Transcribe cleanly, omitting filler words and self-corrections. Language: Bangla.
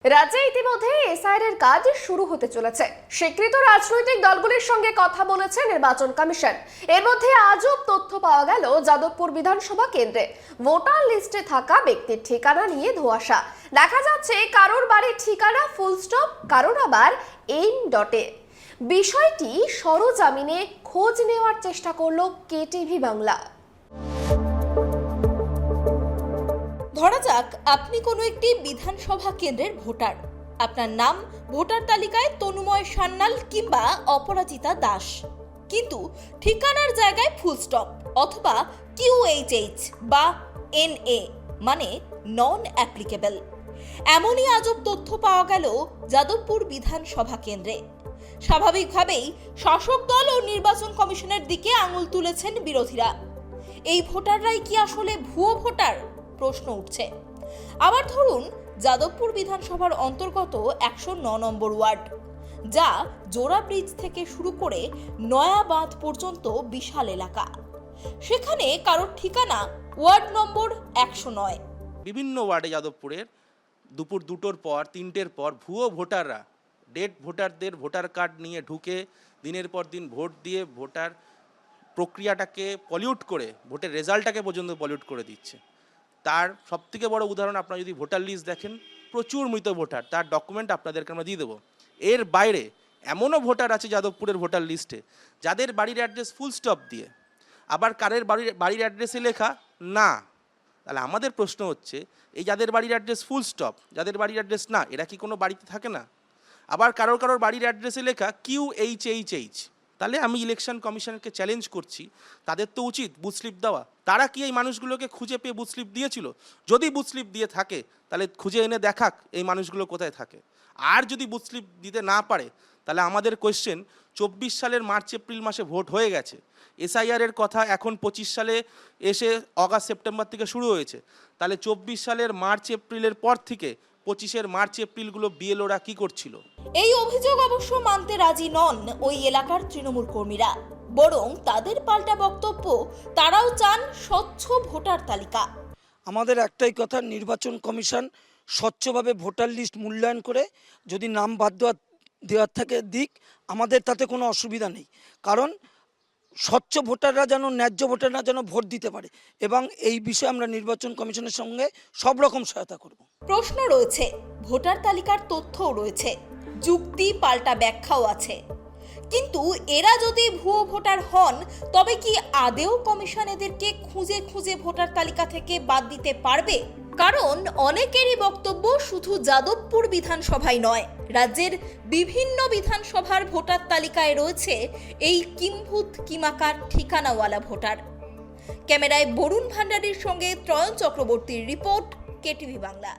রাজ্যে ইতিমধ্যে এসআইআর এর কাজ শুরু হতে চলেছে। স্বীকৃত রাজনৈতিক দলগুলির সঙ্গে কথা বলেছে নির্বাচন কমিশন। এর মধ্যে আজব তথ্য পাওয়া গেল যাদবপুর বিধানসভা কেন্দ্রে ভোটার লিস্টে থাকা ব্যক্তির ঠিকানা নিয়ে ধোঁয়াশা। দেখা যাচ্ছে কারোর বাড়ির ঠিকানা ফুল স্টপ, কারোর আবার এইম ডটে। বিষয়টি সরজমিনে খোঁজ নেওয়ার চেষ্টা করলো কেটিভি বাংলা। ধরা যাক আপনি কোনো একটি বিধানসভা কেন্দ্রের ভোটার। আপনার নাম ভোটার তালিকায় তনুময় সান্যাল কিংবা অপরাজিতা দাস, কিন্তু ঠিকানার জায়গায় ফুল স্টপ অথবা QHH বা NA মানে নন অ্যাপ্লিকেবল। এমনই আজব তথ্য পাওয়া গেল যাদবপুর বিধানসভা কেন্দ্রে। স্বাভাবিকভাবেই শাসক দল ও নির্বাচন কমিশনের দিকে আঙুল তুলেছেন বিরোধীরা। এই ভোটাররাই কি আসলে ভুয়ো ভোটার? প্রশ্ন উঠছে। আবার ধরুন যাদবপুর বিধানসভার অন্তর্গত 109 নম্বর ওয়ার্ড, যা জোড়া ব্রিজ থেকে শুরু করে নয়াবাঁধ পর্যন্ত বিশাল এলাকা। সেখানে কারোর ঠিকানা ওয়ার্ড নম্বর 109। বিভিন্ন ওয়ার্ডে যাদবপুরের দুপুর 2টোর পর 3টের পর ভুয়ো ভোটাররা ডেড ভোটারদের ভোটার কার্ড নিয়ে ঢুকে দিনের পর দিন ভোট দিয়ে ভোটার প্রক্রিয়াটাকে পলিউট করে ভোটের রেজাল্টটাকে পর্যন্ত পলিউট করে দিচ্ছে। তার সবথেকে বড় উদাহরণ আপনারা যদি ভোটার লিস্ট দেখেন, প্রচুর মৃত ভোটার, তার ডকুমেন্ট আপনাদেরকে আমরা দিয়ে দেবো। এর বাইরে এমনও ভোটার আছে যাদবপুরের ভোটার লিস্টে যাদের বাড়ির অ্যাড্রেস ফুল স্টপ দিয়ে, আবার কারের বাড়ির অ্যাড্রেসে লেখা না। তাহলে আমাদের প্রশ্ন হচ্ছে, এই যাদের বাড়ির অ্যাড্রেস ফুল স্টপ, যাদের বাড়ির অ্যাড্রেস না, এরা কি কোনো বাড়িতে থাকে না? আবার কারোর বাড়ির অ্যাড্রেসে লেখা QHHH। তাহলে আমি ইলেকশন কমিশনকে চ্যালেঞ্জ করছি, তাদের তো উচিত বুথ স্লিপ দেওয়া। তারা কি এই মানুষগুলোকে খুঁজে পেয়ে বুথ স্লিপ দিয়েছিল? যদি বুথ স্লিপ দিয়ে থাকে তাহলে খুঁজে এনে দেখাক এই মানুষগুলো কোথায় থাকে। আর যদি বুথ স্লিপ দিতে না পারে তাহলে আমাদের কোয়েশ্চেন, 24 সালের মার্চ এপ্রিল মাসে ভোট হয়ে গেছে, এসআইআর এর কথা এখন 25 সালে এসে অগাস্ট সেপ্টেম্বর থেকে শুরু হয়েছে, তাহলে 24 সালের মার্চ এপ্রিলের পর থেকে 25-এর মার্চ এপ্রিলগুলো বিএলওরা কি করছিল? এই অভিযোগ অবশ্য মানতে রাজি নন ওই এলাকার তৃণমূল কর্মীরা। বরং তাদের পাল্টা বক্তব্য, তারাও চান স্বচ্ছ ভোটার তালিকা। আমাদের একটাই কথা, নির্বাচন কমিশন স্বচ্ছভাবে ভোটার লিস্ট মূল্যায়ন করে যদি নাম বাদ দেওয়ার থাকে দিক, আমাদের তাতে কোনো অসুবিধা নেই। কারণ স্বচ্ছ ভোটাররা যেন, ন্যায্য ভোটাররা যেন ভোট দিতে পারে, এবং এই বিষয়ে আমরা নির্বাচন কমিশনের সঙ্গে সব রকম সহায়তা করব। প্রশ্ন রয়েছে, ভোটার তালিকার তথ্যও রয়েছে, যুক্তি পাল্টা ব্যাখ্যাও আছে, কিন্তু এরা যদি ভুয়ো ভোটার হন তবে কি আদেও কমিশন এদেরকে খুঁজে খুঁজে ভোটার তালিকা থেকে বাদ দিতে পারবে? কারণ অনেকেরই বক্তব্য, শুধু যাদবপুর বিধানসভায় নয়, রাজ্যের বিভিন্ন বিধানসভার ভোটার তালিকায় রয়েছে এই কিম্ভূত কিমাকার ঠিকানাওয়ালা ভোটার। ক্যামেরায় বরুণ ভান্ডারীর সঙ্গে ত্রয়ন চক্রবর্তীর রিপোর্ট, কেটিভি বাংলা।